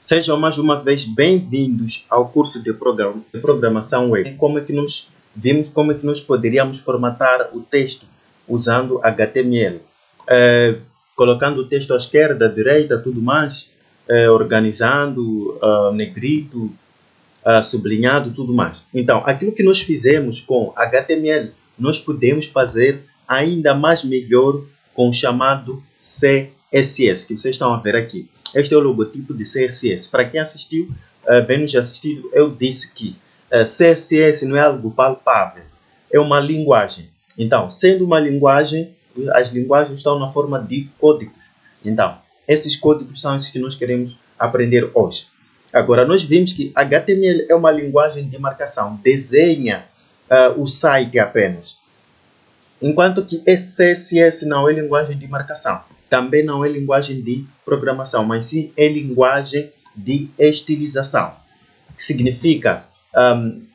Sejam mais uma vez bem-vindos ao curso de programação web. Como é que nós poderíamos formatar o texto usando HTML. Colocando o texto à esquerda, à direita, tudo mais, organizando, negrito, sublinhado, tudo mais. Então, aquilo que nós fizemos com HTML, nós podemos fazer ainda mais melhor com o chamado CSS, que vocês estão a ver aqui. Este é o logotipo de CSS. Para quem assistiu, bem nos assistido, eu disse que CSS não é algo palpável, é uma linguagem. Então, sendo uma linguagem, as linguagens estão na forma de códigos. Então, esses códigos são esses que nós queremos aprender hoje. Agora, nós vimos que HTML é uma linguagem de marcação, desenha o site apenas. Enquanto que CSS não é linguagem de marcação, também não é linguagem de programação, mas sim é linguagem de estilização, que significa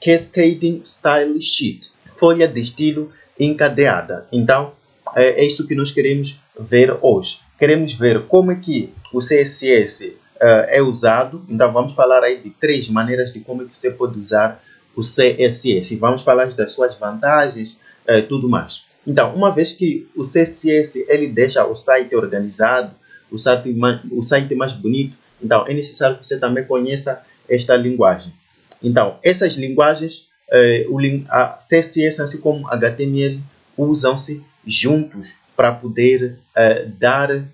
Cascading Style Sheet, folha de estilo encadeada. Então, é isso que nós queremos ver hoje. Queremos ver como é que o CSS é usado. Então, vamos falar aí de 3 maneiras de como é que você pode usar o CSS. Vamos falar das suas vantagens, tudo mais. Então, uma vez que o CSS ele deixa o site organizado, o site mais bonito, então é necessário que você também conheça esta linguagem. Então, essas linguagens, a CSS assim como HTML, usam-se juntos para poder dar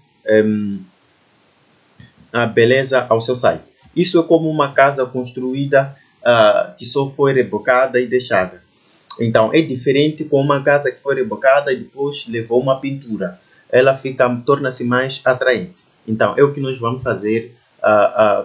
a beleza ao seu site. Isso é como uma casa construída que só foi rebocada e deixada. Então, é diferente com uma casa que foi rebocada e depois levou uma pintura. Ela torna-se mais atraente. Então, é o que nós vamos fazer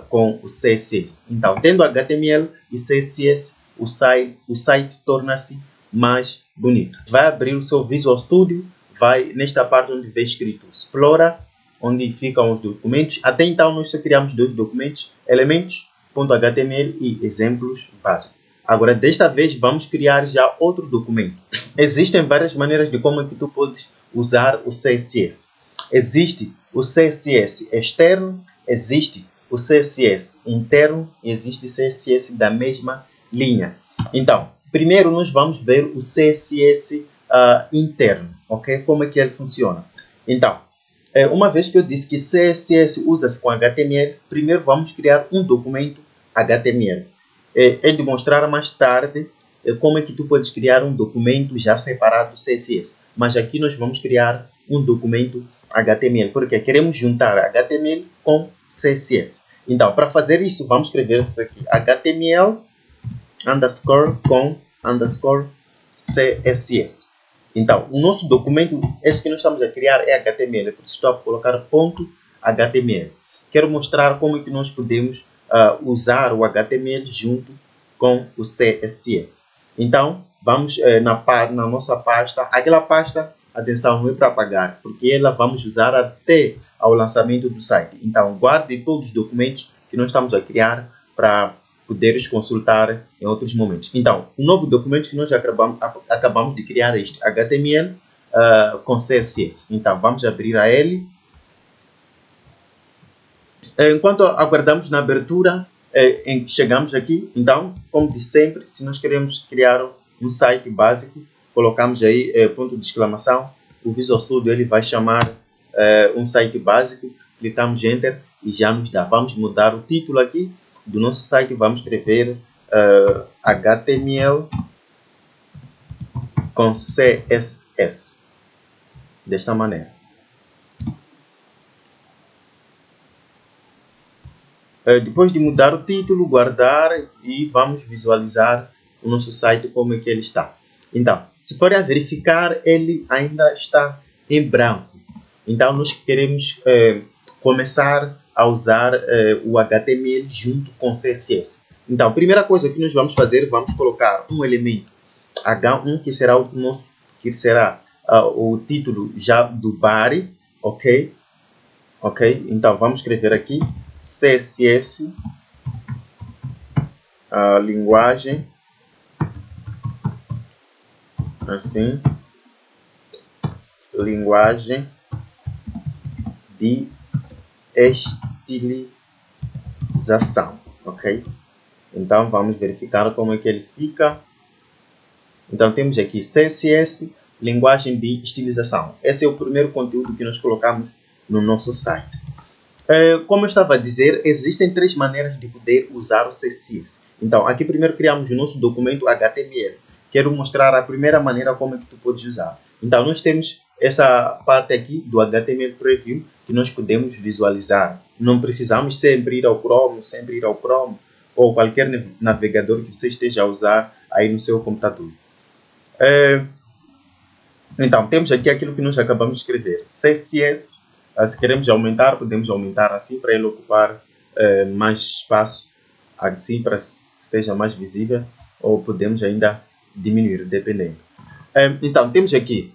com o CSS. Então, tendo HTML e CSS, o site torna-se mais bonito. Vai abrir o seu Visual Studio, vai nesta parte onde vê escrito Explora, onde ficam os documentos. Até então, nós só criamos 2 documentos, elementos.html e exemplos básicos. Agora, desta vez, vamos criar já outro documento. Existem várias maneiras de como é que tu podes usar o CSS. Existe o CSS externo, existe o CSS interno e existe o CSS da mesma linha. Então, primeiro nós vamos ver o CSS interno, ok? Como é que ele funciona. Então, uma vez que eu disse que CSS usa-se com HTML, primeiro vamos criar um documento HTML. É demonstrar mais tarde como é que tu podes criar um documento já separado do CSS. Mas aqui nós vamos criar um documento HTML, porque queremos juntar HTML com CSS. Então, para fazer isso, vamos escrever isso aqui, HTML _ CSS. Então, o nosso documento, esse que nós estamos a criar é HTML, por isso estou a colocar ponto HTML. Quero mostrar como é que nós podemos usar o HTML junto com o CSS. Então, vamos na nossa pasta. Aquela pasta, atenção, não é para apagar, porque ela vamos usar até ao lançamento do site. Então, guarde todos os documentos que nós estamos a criar para poderes consultar em outros momentos. Então, o novo documento que nós acabamos de criar é este, HTML com CSS. Então, vamos abrir a ele. Enquanto aguardamos na abertura, chegamos aqui. Então, como de sempre, se nós queremos criar um site básico, colocamos aí ponto de exclamação. O Visual Studio ele vai chamar um site básico. Clicamos Enter e já nos dá. Vamos mudar o título aqui do nosso site. Vamos escrever HTML com CSS. Desta maneira. Depois de mudar o título, guardar e vamos visualizar o nosso site como é que ele está. Então, se forem a verificar, ele ainda está em branco. Então, nós queremos começar a usar o HTML junto com CSS. Então, a primeira coisa que nós vamos fazer, vamos colocar um elemento H1 que será o título já do body, ok? Então, vamos escrever aqui CSS, a linguagem, assim, linguagem de estilização. estilização, ok? Então, vamos verificar como é que ele fica. Então, temos aqui CSS, linguagem de estilização. Esse é o primeiro conteúdo que nós colocamos no nosso site. Como eu estava a dizer, existem 3 maneiras de poder usar o CSS. Então, aqui primeiro criamos o nosso documento HTML. Quero mostrar a primeira maneira como é que tu podes usar. Então, nós temos essa parte aqui do HTML Preview que nós podemos visualizar. Não precisamos sempre ir ao Chrome, ou qualquer navegador que você esteja a usar aí no seu computador. Então, temos aqui aquilo que nós acabamos de escrever. CSS, se queremos aumentar, podemos aumentar assim para ele ocupar mais espaço, assim para que seja mais visível, ou podemos ainda diminuir, dependendo. Então, temos aqui,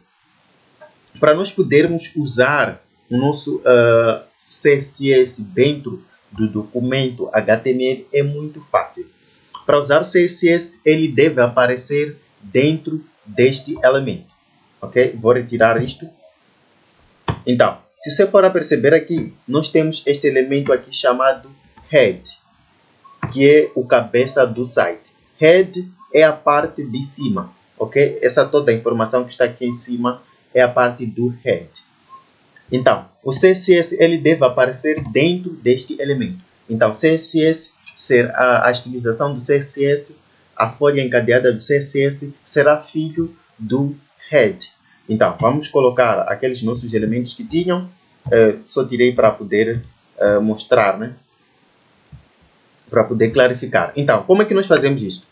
para nós podermos usar o nosso CSS dentro do documento HTML é muito fácil. Para usar o CSS, ele deve aparecer dentro deste elemento. Ok? Vou retirar isto. Então, se você for a perceber aqui, nós temos este elemento aqui chamado Head, que é o cabeça do site. Head é a parte de cima. Ok? Essa toda a informação que está aqui em cima é a parte do Head. Então, o CSS ele deve aparecer dentro deste elemento. Então, CSS ser a estilização do CSS, a folha encadeada do CSS será filho do Head. Então, vamos colocar aqueles nossos elementos que tinham. Só tirei para poder mostrar, né? Para poder clarificar. Então, como é que nós fazemos isto?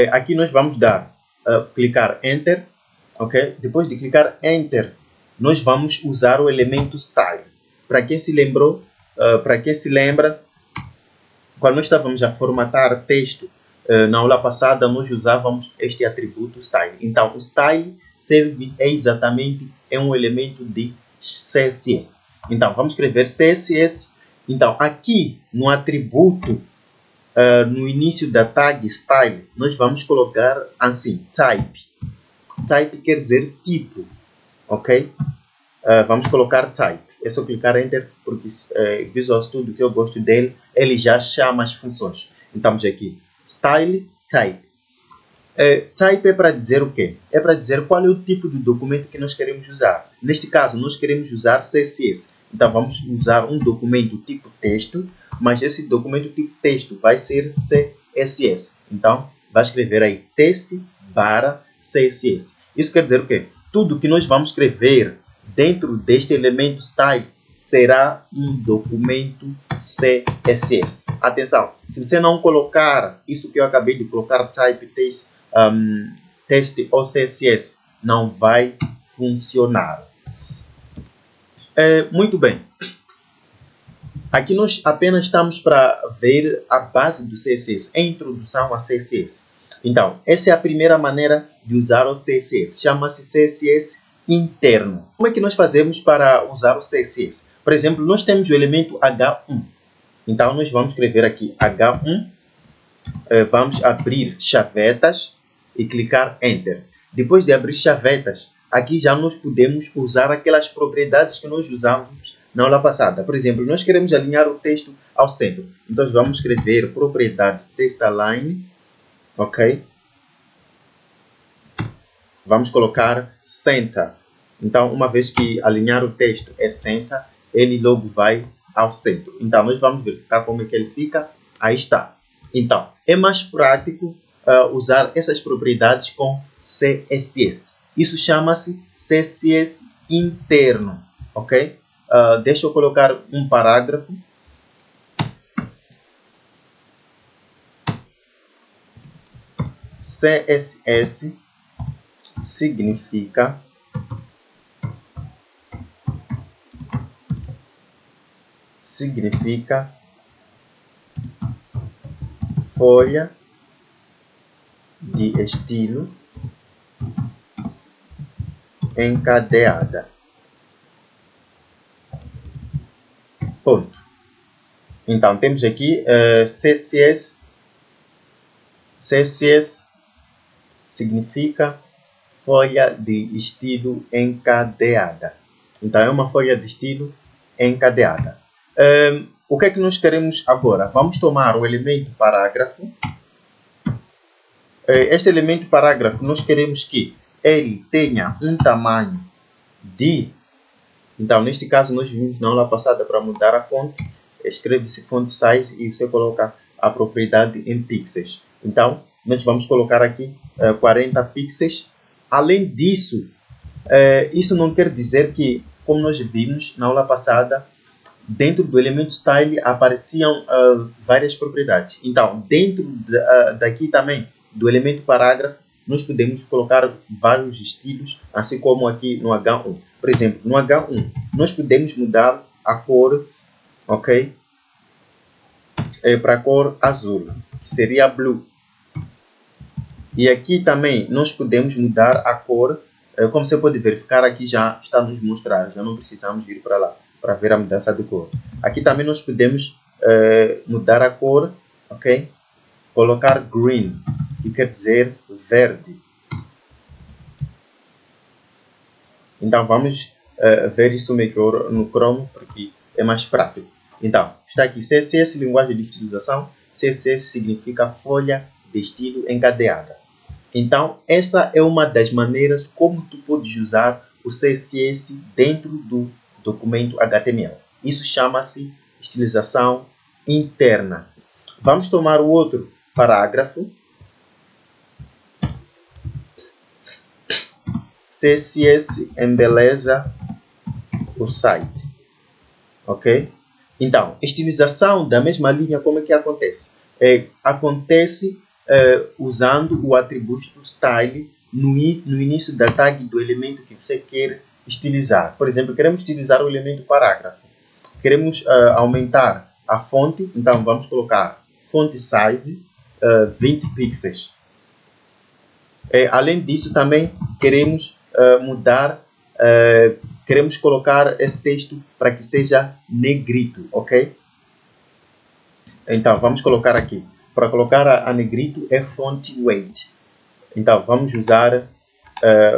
Aqui nós vamos clicar Enter. Ok? Depois de clicar Enter, nós vamos usar o elemento Style. Para quem se lembra, quando nós estávamos a formatar texto, na aula passada nós usávamos este atributo Style. Então, o Style serve exatamente um elemento de CSS. Então, vamos escrever CSS. Então, aqui no atributo, no início da tag Style, nós vamos colocar assim, Type. Type quer dizer tipo, ok? Vamos colocar Type. É só clicar Enter, porque Visual Studio, que eu gosto dele, ele já chama as funções. Então, aqui, Style, Type. Type é para dizer o quê? É para dizer qual é o tipo de documento que nós queremos usar. Neste caso, nós queremos usar CSS. Então, vamos usar um documento tipo texto, mas esse documento tipo texto vai ser CSS. Então, vai escrever aí test/CSS. Isso quer dizer o quê? Tudo que nós vamos escrever dentro deste elemento style será um documento CSS. Atenção, se você não colocar isso que eu acabei de colocar, type, test ou CSS, não vai funcionar. Muito bem. Aqui nós apenas estamos para ver a base do CSS, a introdução a CSS. Então, essa é a primeira maneira de usar o CSS. Chama-se CSS interno. Como é que nós fazemos para usar o CSS? Por exemplo, nós temos o elemento H1. Então, nós vamos escrever aqui H1. Vamos abrir chavetas e clicar Enter. Depois de abrir chavetas, aqui já nós podemos usar aquelas propriedades que nós usamos na aula passada. Por exemplo, nós queremos alinhar o texto ao centro. Então, vamos escrever propriedade textAlign. Ok? Vamos colocar Center. Então, uma vez que alinhar o texto é Center, ele logo vai ao centro. Então, nós vamos verificar como é que ele fica. Aí está. Então, é mais prático usar essas propriedades com CSS. Isso chama-se CSS interno. Ok? Deixa eu colocar um parágrafo. CSS significa folha de estilo encadeada. Ponto. Então, temos aqui CSS significa folha de estilo encadeada. Então, é uma folha de estilo encadeada. o que é que nós queremos agora? Vamos tomar o elemento parágrafo. Este elemento parágrafo, nós queremos que ele tenha um tamanho de... Então, neste caso, nós vimos na aula passada para mudar a fonte. Escreve-se font size e você coloca a propriedade em pixels. Então, nós vamos colocar aqui 40 pixels. Além disso, isso não quer dizer que, como nós vimos na aula passada, dentro do elemento style apareciam várias propriedades. Então, dentro daqui também, do elemento parágrafo, nós podemos colocar vários estilos, assim como aqui no H1. Por exemplo, no H1, nós podemos mudar a cor, ok? Para a cor azul, que seria blue. E aqui também nós podemos mudar a cor, como você pode verificar aqui já está nos mostrar, já não precisamos ir para lá para ver a mudança de cor. Aqui também nós podemos mudar a cor, ok? Colocar green, que quer dizer verde. Então vamos ver isso melhor no Chrome, porque é mais prático. Então, está aqui CSS, linguagem de estilização. CSS significa folha de estilo encadeada. Então, essa é uma das maneiras como tu podes usar o CSS dentro do documento HTML. Isso chama-se estilização interna. Vamos tomar o outro parágrafo. CSS embeleza o site. Ok? Então, estilização da mesma linha, como é que acontece? Acontece usando o atributo style no início da tag do elemento que você quer estilizar. Por exemplo, queremos estilizar o elemento parágrafo. Queremos aumentar a fonte, então vamos colocar font size 20 pixels. Além disso, também queremos mudar, queremos colocar esse texto para que seja negrito, ok? Então, vamos colocar aqui. Para colocar a negrito é font weight. Então, vamos usar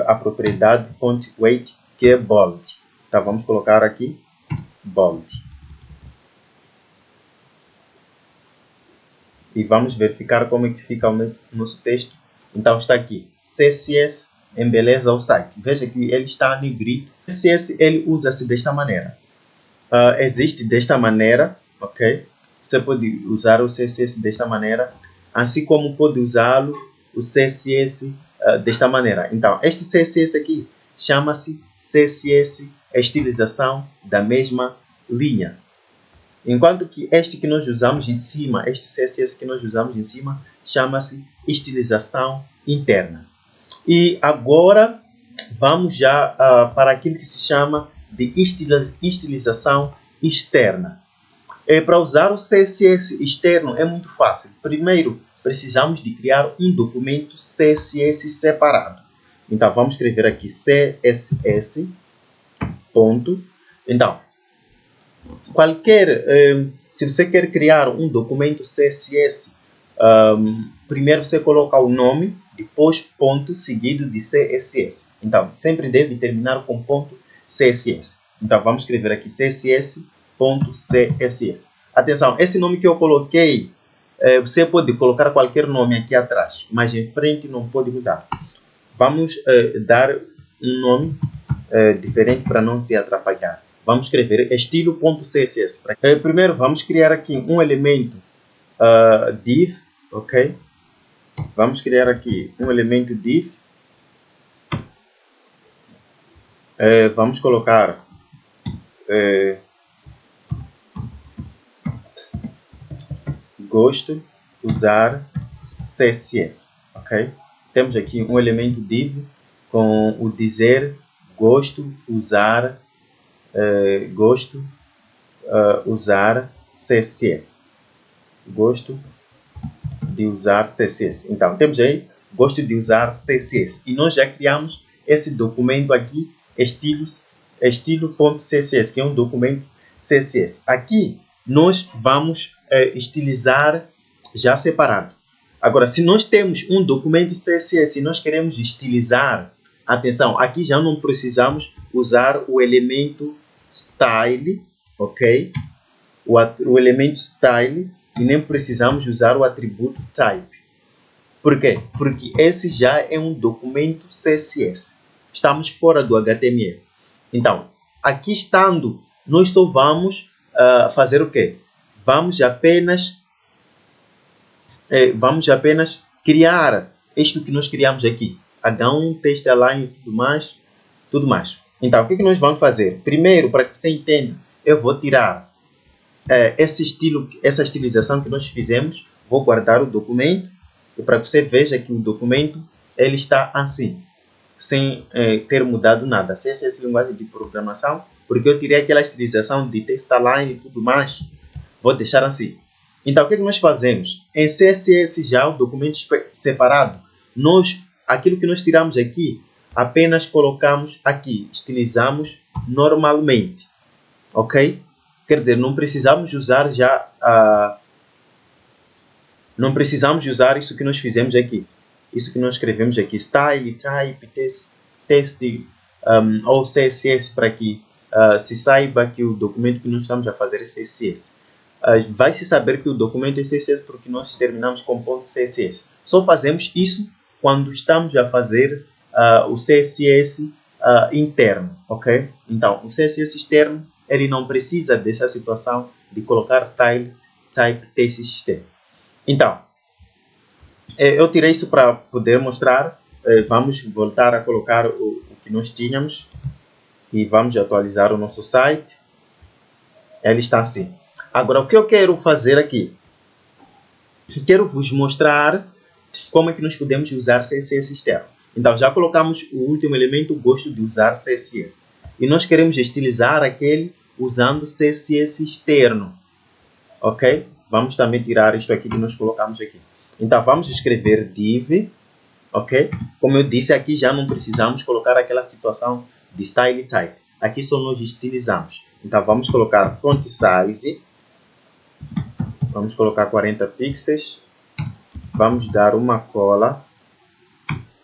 a propriedade font weight, que é bold. Então, vamos colocar aqui bold. E vamos verificar como é que fica o nosso texto. Então, está aqui. CSS embeleza o site. Veja que ele está negrito. O CSS ele usa-se desta maneira. Existe desta maneira, ok? Você pode usar o CSS desta maneira, assim como pode usá-lo o CSS desta maneira. Então, este CSS aqui chama-se CSS estilização da mesma linha. Enquanto que este que nós usamos em cima, este CSS que nós usamos em cima, chama-se estilização interna. E agora vamos já para aquilo que se chama de estilização externa. Para usar o CSS externo é muito fácil. Primeiro, precisamos de criar um documento CSS separado. Então, vamos escrever aqui CSS. Ponto. Então, se você quer criar um documento CSS, primeiro você coloca o nome, depois ponto seguido de CSS. Então, sempre deve terminar com ponto CSS. Então, vamos escrever aqui CSS.css. Atenção, esse nome que eu coloquei, você pode colocar qualquer nome aqui atrás, mas em frente não pode mudar. Vamos dar um nome diferente para não se atrapalhar. Vamos escrever estilo.css. Primeiro, vamos criar aqui um elemento div, ok? Vamos criar aqui um elemento div. Vamos colocar gosto usar CSS, ok? Temos aqui um elemento div com o dizer gosto usar usar CSS. Gosto de usar CSS. Então, temos aí gosto de usar CSS. E nós já criamos esse documento aqui, estilo.css, que é um documento CSS. Aqui, nós vamos estilizar já separado. Agora, se nós temos um documento CSS e nós queremos estilizar, atenção, aqui já não precisamos usar o elemento style, ok? o elemento style e nem precisamos usar o atributo type. Por quê? Porque esse já é um documento CSS. Estamos fora do HTML. Então, aqui estando, nós só vamos fazer o quê? Vamos apenas criar isto que nós criamos aqui. H1, text align e tudo mais. Então, o que nós vamos fazer? Primeiro, para que você entenda, eu vou tirar essa estilização que nós fizemos. Vou guardar o documento. E para que você veja que o documento ele está assim, sem ter mudado nada. CSS é linguagem de programação, porque eu tirei aquela estilização de text align e tudo mais. Vou deixar assim. Então, o que nós fazemos? Em CSS já, o documento separado, aquilo que nós tiramos aqui, apenas colocamos aqui, estilizamos normalmente. Ok? Quer dizer, não precisamos usar já não precisamos usar isso que nós fizemos aqui. Isso que nós escrevemos aqui. Style, type, text ou CSS para que se saiba que o documento que nós estamos a fazer é CSS. Vai se saber que o documento é CSS porque nós terminamos com .css. Só fazemos isso quando estamos a fazer o CSS interno. Ok? Então, o CSS externo ele não precisa dessa situação de colocar style, type, text externo. Então, eu tirei isso para poder mostrar. Vamos voltar a colocar o que nós tínhamos e vamos atualizar o nosso site. Ele está assim. Agora, o que eu quero fazer aqui? Quero vos mostrar como é que nós podemos usar CSS externo. Então, já colocamos o último elemento, gosto de usar CSS. E nós queremos estilizar aquele usando CSS externo. Ok? Vamos também tirar isto aqui que nós colocamos aqui. Então, vamos escrever div, ok? Como eu disse, aqui já não precisamos colocar aquela situação de style type. Aqui só nós estilizamos. Então, vamos colocar font size. Vamos colocar 40 pixels. Vamos dar uma cola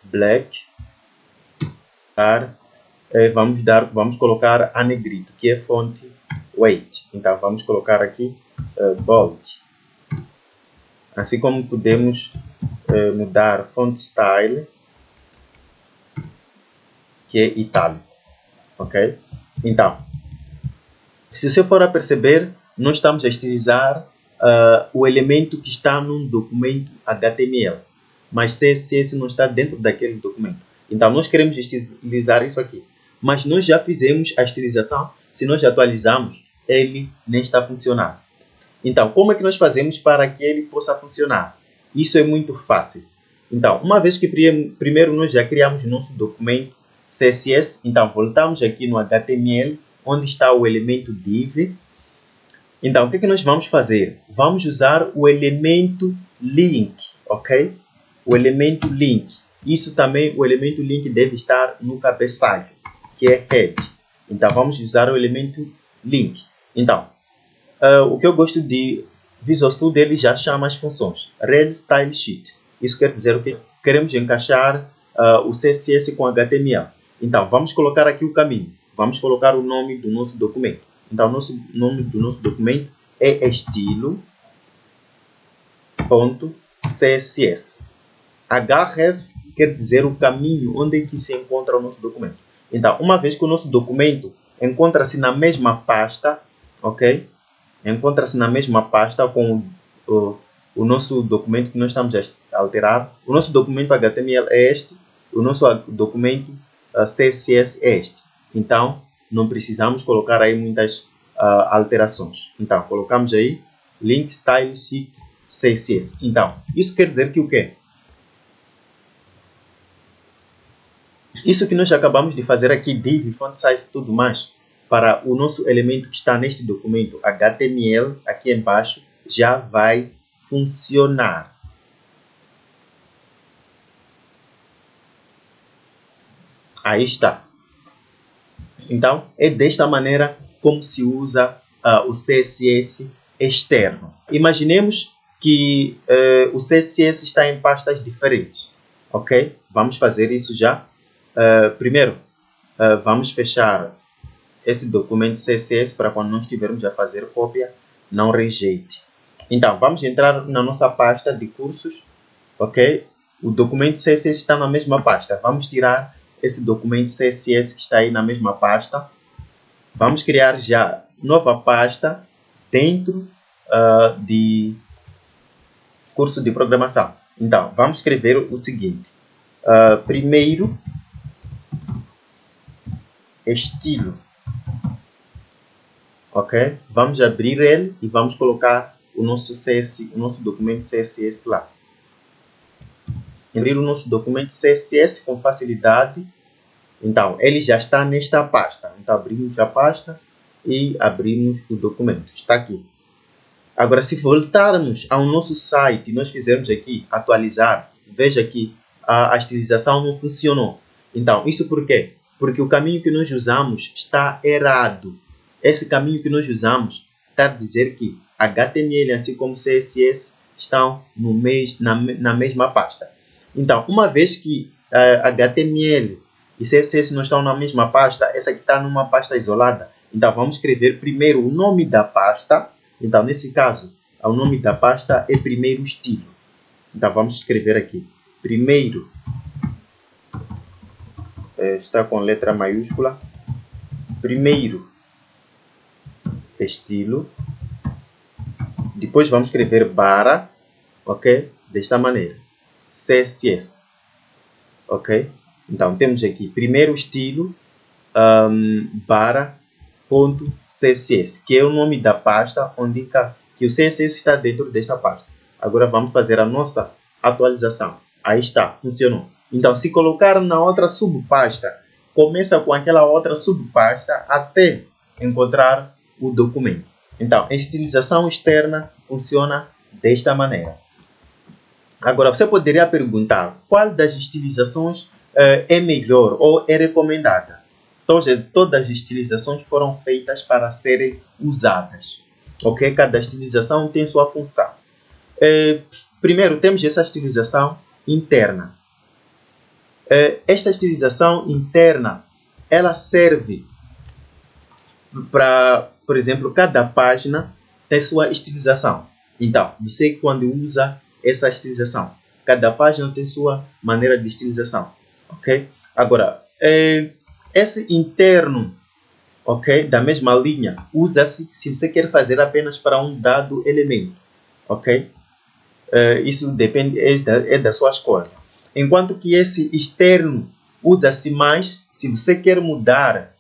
black. Vamos colocar a negrito, que é font weight. Então, vamos colocar aqui bold. Assim como podemos mudar font style, que é itálico. Ok? Então, se você for a perceber, nós estamos a estilizar o elemento que está num documento HTML. Mas CSS não está dentro daquele documento. Então, nós queremos estilizar isso aqui. Mas nós já fizemos a estilização. Se nós atualizamos, ele nem está funcionando. Então, como é que nós fazemos para que ele possa funcionar? Isso é muito fácil. Então, uma vez que primeiro nós já criamos o nosso documento CSS, então voltamos aqui no HTML, onde está o elemento div. Então, o que nós vamos fazer? Vamos usar o elemento link, ok? O elemento link. Isso também, o elemento link deve estar no cabeçalho, que é head. Então, vamos usar o elemento link. Então, o que eu gosto de Visual Studio, ele já chama as funções. Red Style Sheet. Isso quer dizer que queremos encaixar o CSS com HTML. Então, vamos colocar aqui o caminho. Vamos colocar o nome do nosso documento. Então, o nome do nosso documento é estilo.css. href quer dizer o caminho onde é que se encontra o nosso documento. Então, uma vez que o nosso documento encontra-se na mesma pasta, ok? Encontra-se na mesma pasta com o nosso documento que nós estamos a alterar. O nosso documento HTML é este. O nosso documento CSS é este. Então, não precisamos colocar aí muitas alterações. Então, colocamos aí link style sheet CSS. Então, isso quer dizer que o quê? Isso que nós acabamos de fazer aqui, div, font size e tudo mais, para o nosso elemento que está neste documento HTML, aqui embaixo, já vai funcionar. Aí está. Então, é desta maneira como se usa o CSS externo. Imaginemos que o CSS está em pastas diferentes. Ok? Vamos fazer isso já. Primeiro, vamos fechar esse documento CSS para quando nós estivermos a fazer cópia, não rejeite. Então, vamos entrar na nossa pasta de cursos, ok? O documento CSS está na mesma pasta. Vamos tirar esse documento CSS que está aí na mesma pasta. Vamos criar já nova pasta dentro de curso de programação. Então, vamos escrever o seguinte. Primeiro, estilo. Ok? Vamos abrir ele e vamos colocar o nosso documento CSS lá. Abrir o nosso documento CSS com facilidade. Então, ele já está nesta pasta. Então, abrimos a pasta e abrimos o documento. Está aqui. Agora, se voltarmos ao nosso site e nós fizermos aqui atualizar, veja que a estilização não funcionou. Então, isso por quê? Porque o caminho que nós usamos está errado. Esse caminho que nós usamos está a dizer que HTML, assim como CSS, estão na mesma pasta. Então, uma vez que HTML e CSS não estão na mesma pasta, essa aqui está numa pasta isolada. Então, vamos escrever primeiro o nome da pasta. Então, nesse caso, o nome da pasta é primeiro estilo. Então, vamos escrever aqui. Primeiro, está com letra maiúscula. Primeiro, estilo. Depois, vamos escrever barra, ok? Desta maneira. CSS, ok? Então, temos aqui primeiro estilo, barra, ponto CSS, que é o nome da pasta onde que o CSS está dentro desta pasta. Agora vamos fazer a nossa atualização. Aí está, funcionou. Então, se colocar na outra subpasta, começa com aquela outra subpasta até encontrar o documento. Então, a estilização externa funciona desta maneira. Agora, você poderia perguntar qual das estilizações é melhor ou é recomendada. Todas as estilizações foram feitas para serem usadas. Ok? Cada estilização tem sua função. Primeiro, temos essa estilização interna. Esta estilização interna, ela serve para, por exemplo, cada página tem sua estilização. Então, você quando usa essa estilização, cada página tem sua maneira de estilização. Ok? Agora, esse interno, ok, da mesma linha, usa-se se você quer fazer apenas para um dado elemento, ok? Isso depende da sua escolha. Enquanto que esse externo usa-se mais se você quer mudar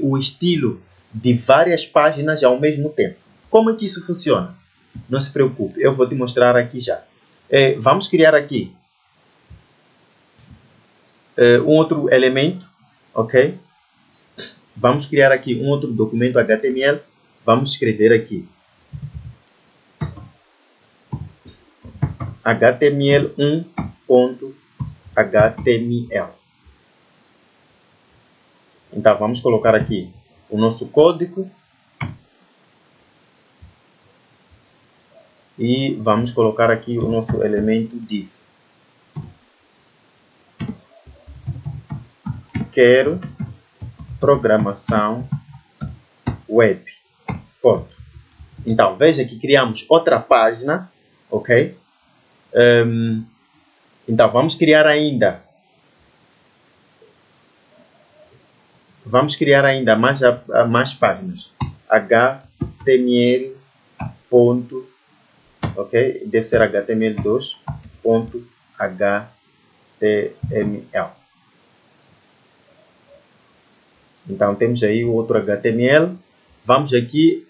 o estilo de várias páginas ao mesmo tempo. Como é que isso funciona? Não se preocupe, eu vou te mostrar aqui já. Vamos criar aqui um outro elemento, ok? Vamos criar aqui um outro documento HTML. Vamos escrever aqui html1.html. Então, vamos colocar aqui o nosso código. E vamos colocar aqui o nosso elemento div. Quero programação web. Ponto. Então, veja que criamos outra página, ok? Então, vamos criar ainda mais páginas. HTML. Ok? Deve ser HTML2.html. Então, temos aí o outro HTML. Vamos aqui,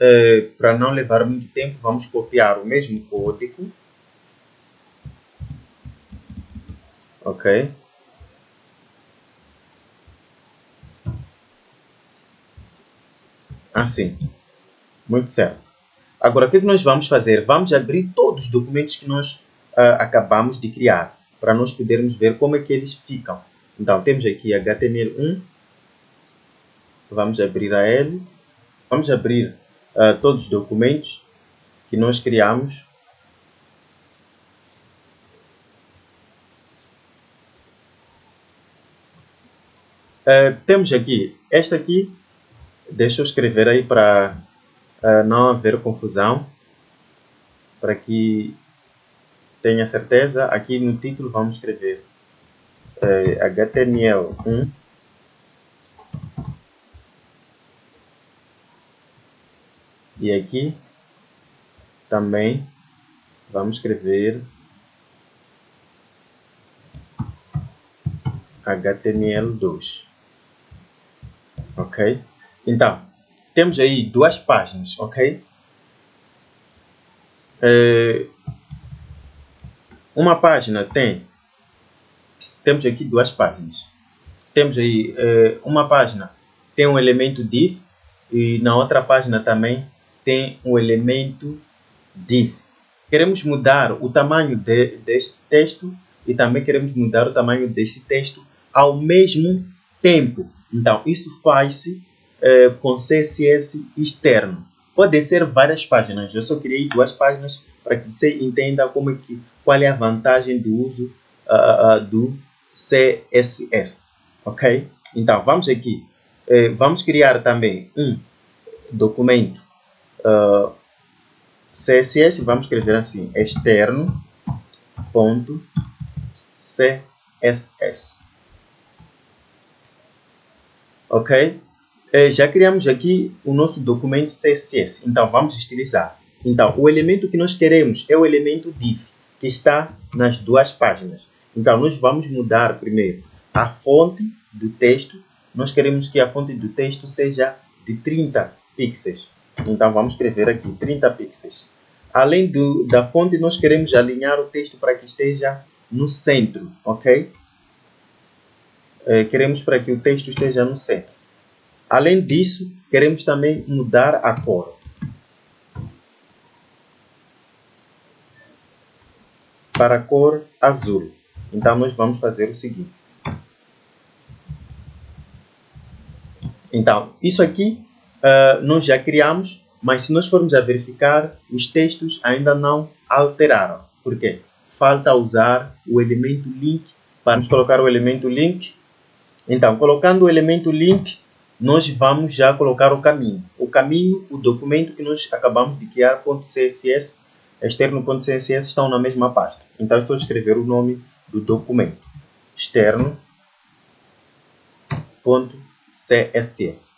para não levar muito tempo, vamos copiar o mesmo código. Ok? Assim. Muito certo. Agora, o que nós vamos fazer? Vamos abrir todos os documentos que nós acabamos de criar, para nós podermos ver como é que eles ficam. Então, temos aqui HTML1. Vamos abrir a ele. Vamos abrir todos os documentos que nós criamos. Temos aqui, esta aqui, deixa eu escrever aí para não haver confusão, para que tenha certeza, aqui no título vamos escrever HTML1 e aqui também vamos escrever HTML2, ok? Então, temos aí duas páginas, ok? Uma página temos aqui duas páginas. Temos aí uma página tem um elemento div e na outra página também tem um elemento div. Queremos mudar o tamanho deste texto e também queremos mudar o tamanho deste texto ao mesmo tempo. Então, isso faz-se com CSS externo. Podem ser várias páginas. Eu só criei duas páginas para que você entenda qual é a vantagem do uso do CSS. Ok? Então, vamos aqui. Vamos criar também um documento CSS. Vamos escrever assim, externo.css. Ok? Já criamos aqui o nosso documento CSS. Então, vamos estilizar. Então, o elemento que nós queremos é o elemento div, que está nas duas páginas. Então, nós vamos mudar primeiro a fonte do texto. Nós queremos que a fonte do texto seja de 30 pixels. Então, vamos escrever aqui 30 pixels. Além da fonte, nós queremos alinhar o texto para que esteja no centro, ok? Queremos para que o texto esteja no centro. Além disso, queremos também mudar a cor. Para a cor azul. Então, nós vamos fazer o seguinte. Então, isso aqui nós já criamos, mas se nós formos a verificar, os textos ainda não alteraram. Por quê? Falta usar o elemento link. Vamos colocar o elemento link. Então, colocando o elemento link, nós vamos já colocar o caminho. O documento que nós acabamos de criar, .css, externo.css, estão na mesma pasta. Então, é só escrever o nome do documento. Externo.css.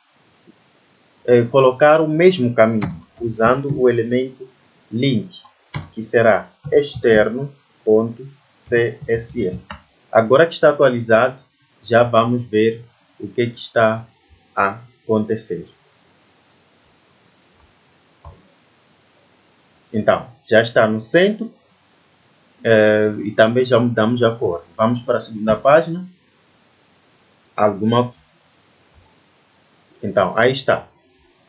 Colocar o mesmo caminho, usando o elemento link, que será externo.css. Agora que está atualizado, já vamos ver o que está a acontecer. Então, já está no centro e também já mudamos a cor. Vamos para a segunda página. Então, aí está.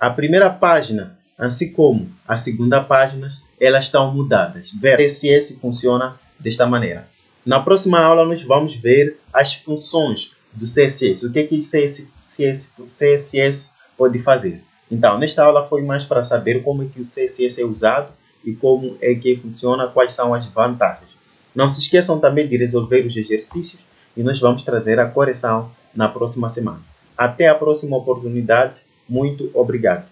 A primeira página, assim como a segunda página, elas estão mudadas. O CSS funciona desta maneira. Na próxima aula, nós vamos ver as funções do CSS. O que o CSS pode fazer. Então, nesta aula foi mais para saber como é que o CSS é usado e como é que funciona, quais são as vantagens. Não se esqueçam também de resolver os exercícios e nós vamos trazer a correção na próxima semana. Até a próxima oportunidade. Muito obrigado.